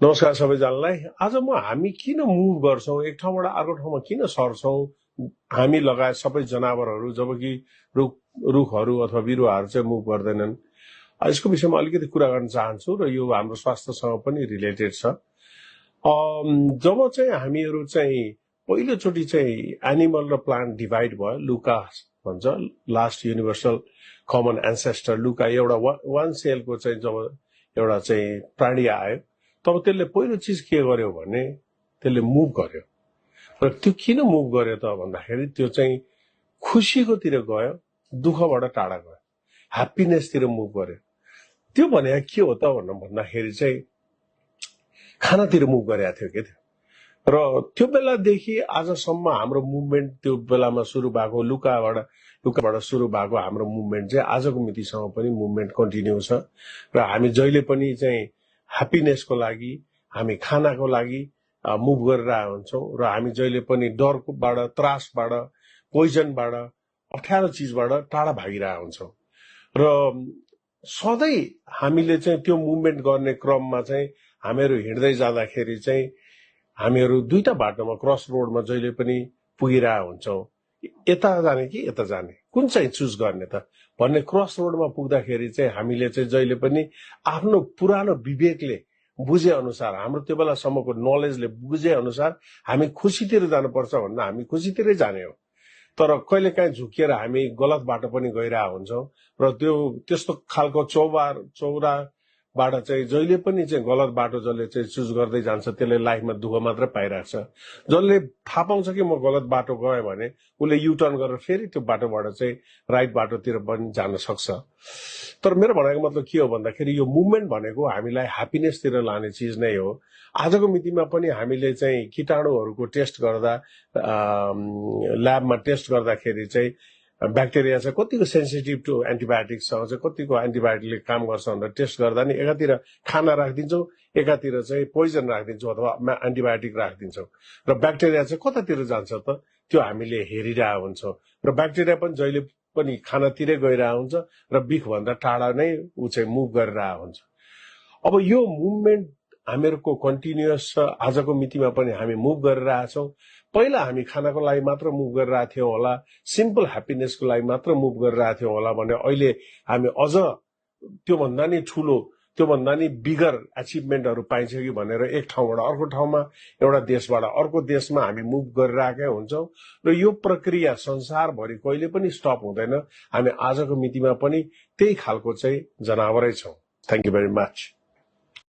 नमस्कार सबैजनालाई। आज हामी किन मुभ गर्छौं, एक ठाउँबाट अर्को ठाउँमा किन सर्छौं, हामी लगायत सबै जनावरहरू, जबकि रुखहरू अथवा बिरुवाहरू चाहिँ मुभ गर्दैनन्। यसको विषयमा अलिकति कुरा गर्न चाहन्छु र यो हाम्रो स्वास्थ्यसँग पनि रिलेटेड छ। जब चाहिँ हामीहरू चाहिँ पहिलोचोटि चाहिँ एनिमल र प्लान्ट डिभाइड भयो, लुका भन्छ लास्ट युनिभर्सल कमन एन्सेस्टर लुका, एउटा वान सेलको चाहिँ जब एउटा चाहिँ प्राणी आयो, तब त्यसले पहिलो चिज के गर्यो भने त्यसले मुभ गर्यो। र त्यो किन मुभ गर्यो त भन्दाखेरि त्यो चाहिँ खुसीकोतिर गयो, दुःखबाट टाढा गयो, ह्याप्पिनेसतिर मुभ गर्यो। त्यो भने के हो त भन्दाखेरि चाहिँ खानातिर मुभ गरेको थियो के त्यो। र त्यो बेलादेखि आजसम्म हाम्रो मुभमेन्ट त्यो बेलामा सुरु भएको लुकाबाट सुरु भएको हाम्रो मुभमेन्ट चाहिँ आजको मितिसम्म पनि मुभमेन्ट कन्टिन्यू छ। र हामी जहिले पनि चाहिँ ह्याप्पिनेसको लागि, हामी खानाको लागि मुभ गरिरहेका हुन्छौं। र हामी जहिले पनि डरबाट, त्रासबाट, पोइजनबाट, अप्ठ्यारो चिजबाट टाढा भागिरहेका हुन्छौं। र सधैँ हामीले चाहिँ त्यो मुभमेन्ट गर्ने क्रममा चाहिँ हामीहरू हिँड्दै जाँदाखेरि चाहिँ हामीहरू दुईटा बाटोमा, क्रस रोडमा जहिले पनि पुगिरहेका हुन्छौं। यता जाने कि यता जाने, कुन चाहिँ चुज गर्ने त भन्ने क्रस रोडमा पुग्दाखेरि चाहिँ हामीले चाहिँ जहिले पनि आफ्नो पुरानो विवेकले बुझे अनुसार, हाम्रो त्यो बेलासम्मको नलेजले बुझे अनुसार हामी खुसीतिर जानुपर्छ भन्दा हामी खुसीतिरै जाने हो। तर कहिलेकाहीँ झुकिएर हामी गलत बाटो पनि गइरहेका हुन्छौं। र त्यस्तो खालको चौराबाट चाहिँ जहिले पनि चाहिँ गलत बाटो जसले चाहिँ चुज गर्दै जान्छ त्यसले लाइफमा दुःख मात्र पाइरहेको छ। जसले थाहा पाउँछ कि म गलत बाटो गएँ भने उसले युटर्न गरेर फेरि त्यो बाटोबाट चाहिँ राइट बाटोतिर पनि जान सक्छ। तर मेरो भनाइको मतलब के हो भन्दाखेरि यो मुभमेन्ट भनेको हामीलाई ह्याप्पिनेसतिर लाने चिज नै हो। आजको मितिमा पनि हामीले चाहिँ कीटाणुहरूको टेस्ट गर्दा, ल्याबमा टेस्ट गर्दाखेरि चाहिँ ब्याक्टेरिया चाहिँ कतिको सेन्सिटिभ टु एन्टिबायोटिक्ससँग चाहिँ कतिको एन्टिबायोटिकले काम गर्छ भनेर टेस्ट गर्दा नि एकातिर खाना राखिदिन्छौँ, एकातिर चाहिँ पोइजन राखिदिन्छौँ अथवा एन्टिबायोटिक राखिदिन्छौँ। र ब्याक्टेरिया चाहिँ कतातिर जान्छ त त्यो हामीले हेरिरहेको हुन्छौँ। र ब्याक्टेरिया पनि जहिले पनि खानातिरै गइरहेको हुन्छ र बिखभन्दा टाढा नै ऊ चाहिँ मुभ गरिरहेको हुन्छ। अब यो मुभमेन्ट हामीहरूको कन्टिन्युअस छ। आजको मितिमा पनि हामी मुभ गरिरहेछौँ। पहिला हामी खानाको लागि मात्र मुभ गरिरहेको थियौँ होला, सिम्पल ह्याप्पिनेसको लागि मात्र मुभ गरिरहेको थियौँ होला भने अहिले हामी अझ त्योभन्दा नि ठुलो, त्योभन्दा नि बिगर एचिभमेन्टहरू पाइन्छ कि भनेर एक ठाउँबाट अर्को ठाउँमा, एउटा देशबाट अर्को देशमा हामी मुभ गरिरहेकै हुन्छौँ। र यो प्रक्रिया संसारभरि कहिले पनि स्टप हुँदैन। हामी आजको मितिमा पनि त्यही खालको चाहिँ जनावरै छौँ। Thank you very much.